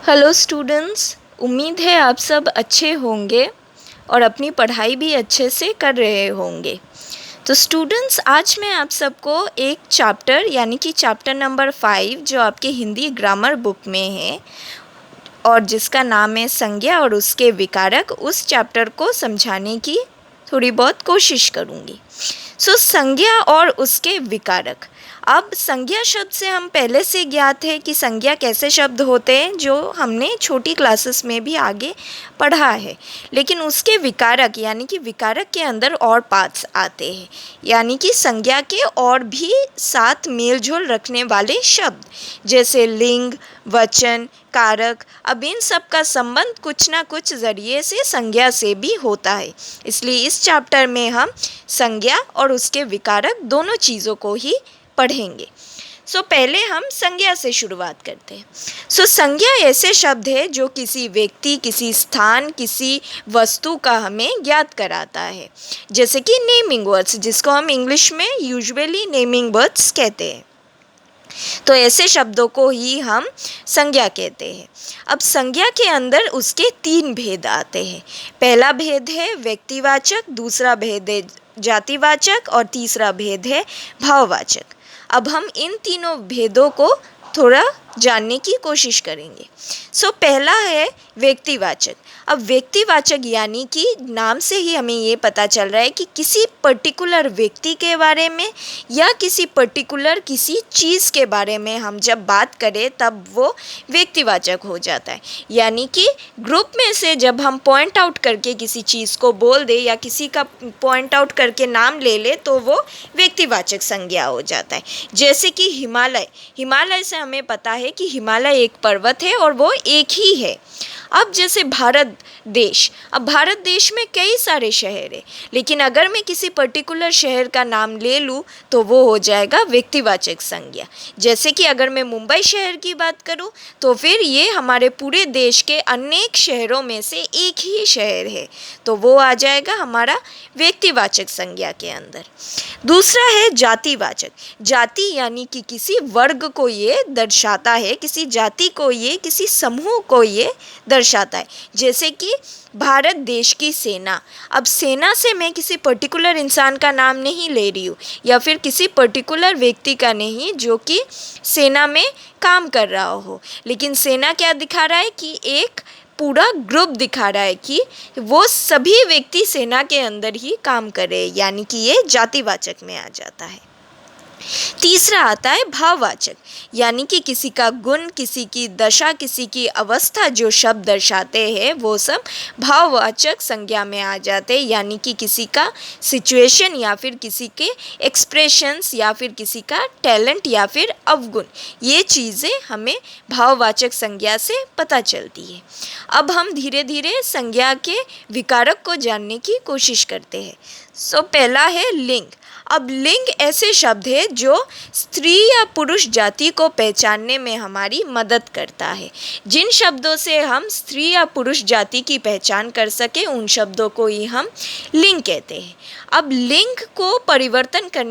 Hello students, उम्मीद है आप सब अच्छे होंगे और अपनी पढ़ाई भी अच्छे से कर रहे होंगे। तो स्टूडेंट्स, आज मैं आप सबको एक चैप्टर यानी कि चैप्टर नंबर 5 जो आपके हिंदी ग्रामर बुक में है और जिसका नाम है संज्ञा और उसके विकारक, उस चैप्टर को समझाने की थोड़ी बहुत कोशिश करूँगी। संज्ञा और उसके विकारक। अब संज्ञा शब्द से हम पहले से ज्ञात है कि संज्ञा कैसे शब्द होते हैं, जो हमने छोटी क्लासेस में भी आगे पढ़ा है। लेकिन उसके विकारक यानी कि विकारक के अंदर और पार्ट्स आते हैं, यानी कि संज्ञा के और भी साथ मेलजोल रखने वाले शब्द, जैसे लिंग, वचन, कारक। अब इन सब का संबंध कुछ ना कुछ ज़रिए से संज्ञा से भी होता है। इसलिए इस चैप्टर में हम संज्ञा और उसके विकारक दोनों चीज़ों को ही पढ़ेंगे। पहले हम संज्ञा से शुरुआत करते हैं। संज्ञा ऐसे शब्द है जो किसी व्यक्ति, किसी स्थान, किसी वस्तु का हमें ज्ञात कराता है, जैसे कि नेमिंग वर्ड्स, जिसको हम इंग्लिश में यूजुअली नेमिंग वर्ड्स कहते हैं। तो ऐसे शब्दों को ही हम संज्ञा कहते हैं। अब संज्ञा के अंदर उसके 3 भेद आते हैं। पहला भेद है व्यक्तिवाचक, दूसरा भेद है जातिवाचक और तीसरा भेद है भाववाचक। अब हम इन तीनों भेदों को थोड़ा जानने की कोशिश करेंगे। पहला है व्यक्तिवाचक। अब व्यक्तिवाचक यानी कि नाम से ही हमें ये पता चल रहा है कि किसी पर्टिकुलर व्यक्ति के बारे में या किसी पर्टिकुलर किसी चीज़ के बारे में हम जब बात करें तब वो व्यक्तिवाचक हो जाता है। यानी कि ग्रुप में से जब हम पॉइंट आउट करके किसी चीज़ को बोल दे या किसी का पॉइंट आउट करके नाम ले ले तो वो व्यक्तिवाचक संज्ञा हो जाता है। जैसे कि हिमालय से हमें पता है कि हिमालय एक पर्वत है और वो एक ही है। अब जैसे भारत देश, अब भारत देश में कई सारे शहर हैं, लेकिन अगर मैं किसी पर्टिकुलर शहर का नाम ले लूँ तो वो हो जाएगा व्यक्तिवाचक संज्ञा। जैसे कि अगर मैं मुंबई शहर की बात करूँ तो फिर ये हमारे पूरे देश के अनेक शहरों में से एक ही शहर है, तो वो आ जाएगा हमारा व्यक्तिवाचक संज्ञा के अंदर। दूसरा है जातिवाचक। जाति यानी कि किसी वर्ग को ये दर्शाता है, किसी जाति को ये, किसी समूह को ये दर्शाता है। जैसे कि भारत देश की सेना। अब सेना से मैं किसी पर्टिकुलर इंसान का नाम नहीं ले रही हूँ या फिर किसी पर्टिकुलर व्यक्ति का नहीं जो कि सेना में काम कर रहा हो, लेकिन सेना क्या दिखा रहा है कि एक पूरा ग्रुप दिखा रहा है कि वो सभी व्यक्ति सेना के अंदर ही काम करे, यानी कि ये जातिवाचक में आ जाता है। तीसरा आता है भाववाचक, यानी कि किसी का गुण, किसी की दशा, किसी की अवस्था जो शब्द दर्शाते हैं वो सब भाववाचक संज्ञा में आ जाते हैं। यानी कि किसी का सिचुएशन या फिर किसी के एक्सप्रेशंस या फिर किसी का टैलेंट या फिर अवगुण, ये चीज़ें हमें भाववाचक संज्ञा से पता चलती है। अब हम धीरे धीरे संज्ञा के विकारक को जानने की कोशिश करते हैं। पहला है लिंग। अब लिंग ऐसे शब्द है जो स्त्री या पुरुष जाति को पहचानने में हमारी मदद करता है। जिन शब्दों से हम स्त्री या पुरुष जाति की पहचान कर सके उन शब्दों को ही हम लिंग कहते हैं। अब लिंग को परिवर्तन करने